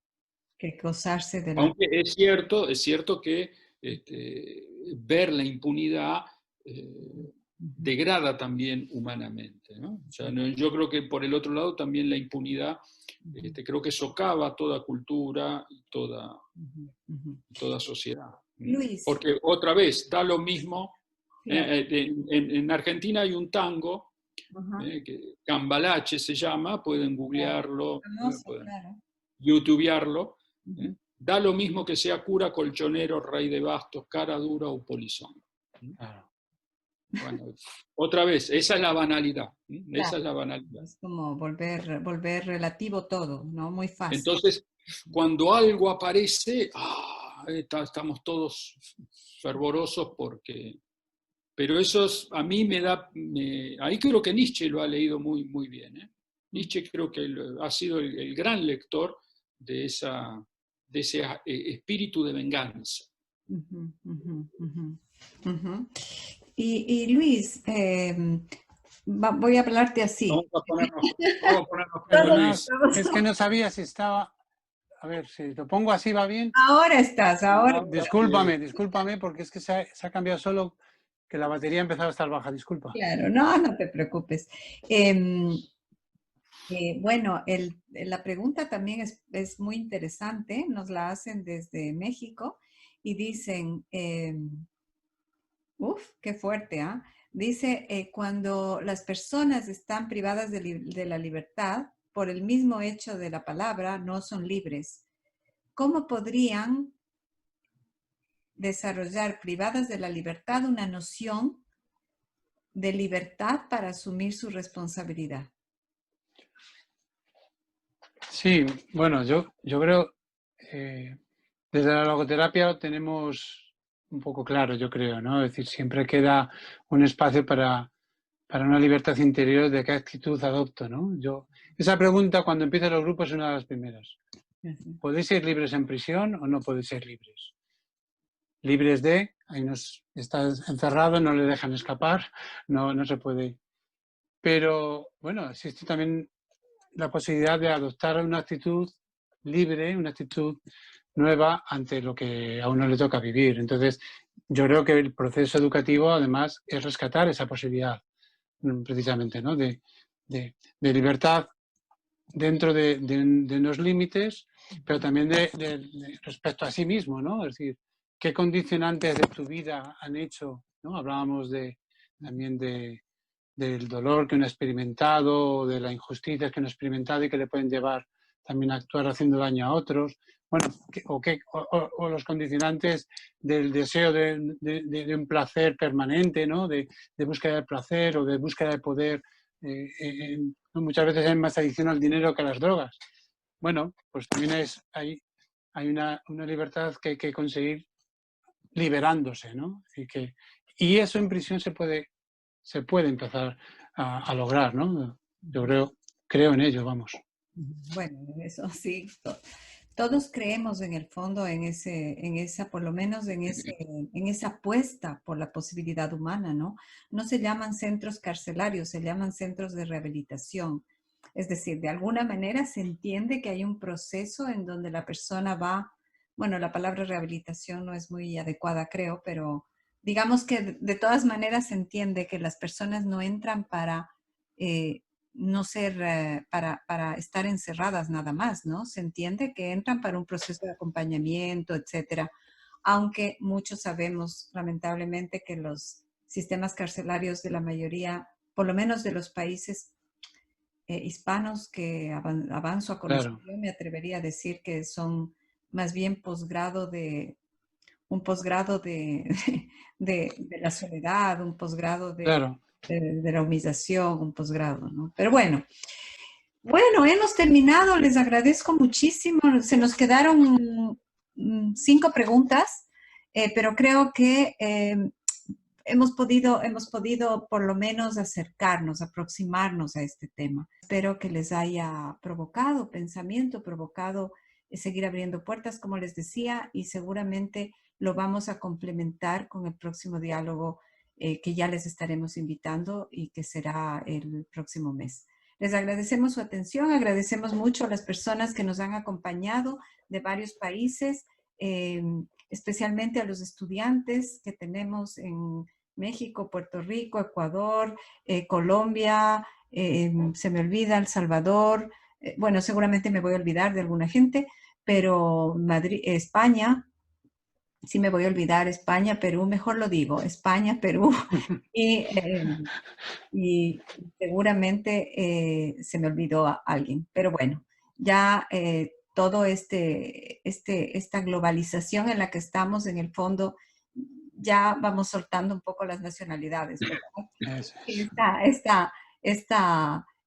Que gozarse de la... Aunque es cierto que ver la impunidad Ujú, degrada también humanamente, ¿no? O sea, yo creo que por el otro lado también la impunidad ujú, creo que socava toda cultura y ujú, ujú. toda sociedad. ¿Mm? Luis, Porque otra vez, da lo mismo. claro. En Argentina hay un tango Ajá, que Cambalache se llama, pueden claro. googlearlo, Famoso, pueden claro. youtubearlo. Ujú, Da lo mismo que sea cura, colchonero, rey de bastos, cara dura o polizón. Claro. Bueno, otra vez, esa es la banalidad. claro. Esa es la banalidad. Es como volver relativo todo, ¿no? Muy fácil. Entonces, cuando algo aparece, estamos todos fervorosos porque... Pero a mí ahí creo que Nietzsche lo ha leído muy, muy bien. Ujú, Nietzsche creo que ha sido el gran lector de ese espíritu de venganza. ujú, ujú, ujú, ujú. Y Luis, voy a hablarte así. Vamos a ponernos serio, Todos, Luis. Perdonad, es que todos. no sabía si estaba... A ver, si lo pongo así va bien. Ahora estás, ahora. Ahora sí. Discúlpame, porque es que se ha cambiado solo que la batería ha empezado a estar baja. Disculpa. Claro, no, no te preocupes. Em, bueno, la pregunta también es muy interesante, nos la hacen desde México y dicen, qué fuerte, ¿ah? Dice, cuando las personas están privadas de la libertad por el mismo hecho de la palabra, no son libres. ¿Cómo podrían desarrollar privadas de la libertad una noción de libertad para asumir su responsabilidad? Sí, bueno, yo creo, eh, desde la logoterapia lo tenemos un poco claro, yo creo, ¿no? Es decir, siempre queda un espacio para una libertad interior de qué actitud adopto, ¿no? Esa pregunta cuando empiezan los grupos es una de las primeras. Ujú, ¿Podéis ser libres en prisión o no podéis ser libres? Libres de, ahí nos está encerrado, no le dejan escapar, no se puede. Pero bueno, existe también la posibilidad de adoptar una actitud libre, una actitud nueva ante lo que a uno le toca vivir. Entonces, yo creo que el proceso educativo, además, es rescatar esa posibilidad, precisamente, ¿no? De libertad dentro de unos límites, pero también respecto a sí mismo, ¿no? Es decir, qué condicionantes de tu vida han hecho, ¿no? Hablábamos también del dolor que uno ha experimentado, de las injusticias que uno ha experimentado y que le pueden llevar también a actuar haciendo daño a otros. Bueno, o los condicionantes del deseo de un placer permanente, ¿no? De búsqueda de placer o de búsqueda de poder Muchas veces hay más adicción al dinero que a las drogas. Bueno, pues también hay una libertad que hay que conseguir liberándose, ¿no? Y eso en prisión se puede empezar a lograr, ¿no? Yo creo en ello, vamos. Bueno, eso sí. Todos creemos en el fondo en esa, por lo menos en esa apuesta por la posibilidad humana, ¿no? No se llaman centros carcelarios, se llaman centros de rehabilitación. Es decir, de alguna manera se entiende que hay un proceso en donde la persona va, bueno, la palabra rehabilitación no es muy adecuada, creo, pero digamos que de todas maneras se entiende que las personas no entran para no ser, para estar encerradas nada más, ¿no? Se entiende que entran para un proceso de acompañamiento, etcétera. Aunque muchos sabemos, lamentablemente, que los sistemas carcelarios de la mayoría, por lo menos de los países hispanos que avanzo a conocer, Claro. yo me atrevería a decir que son más bien un posgrado de la soledad, un posgrado Claro. de la humillación, un posgrado, ¿no? Pero bueno, hemos terminado, les agradezco muchísimo. Se nos quedaron 5 preguntas, pero creo que hemos podido por lo menos acercarnos, aproximarnos a este tema. Espero que les haya provocado pensamiento, provocado seguir abriendo puertas, como les decía, y seguramente lo vamos a complementar con el próximo diálogo que ya les estaremos invitando y que será el próximo mes. Les agradecemos su atención, agradecemos mucho a las personas que nos han acompañado de varios países, especialmente a los estudiantes que tenemos en México, Puerto Rico, Ecuador, Colombia, se me olvida El Salvador, bueno, seguramente me voy a olvidar de alguna gente, pero Madrid, España, sí me voy a olvidar, España, Perú, mejor lo digo, España, Perú, y, y seguramente se me olvidó a alguien, pero bueno, ya todo esta globalización en la que estamos, en el fondo, ya vamos soltando un poco las nacionalidades, ¿verdad? Eso es.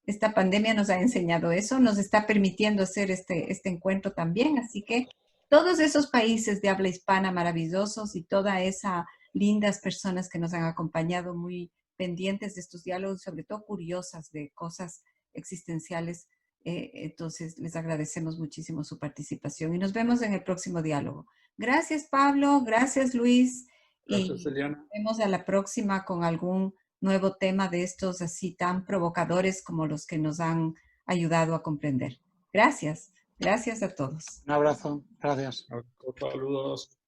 Esta pandemia nos ha enseñado eso, nos está permitiendo hacer este encuentro también, así que todos esos países de habla hispana maravillosos y todas esas lindas personas que nos han acompañado muy pendientes de estos diálogos, sobre todo curiosas de cosas existenciales, entonces les agradecemos muchísimo su participación y nos vemos en el próximo diálogo. Gracias, Pablo, gracias, Luis. Gracias, Y Eliana. nos vemos a la próxima con algún nuevo tema de estos así tan provocadores como los que nos han ayudado a comprender. Gracias. Gracias a todos. Un abrazo. Gracias. Saludos.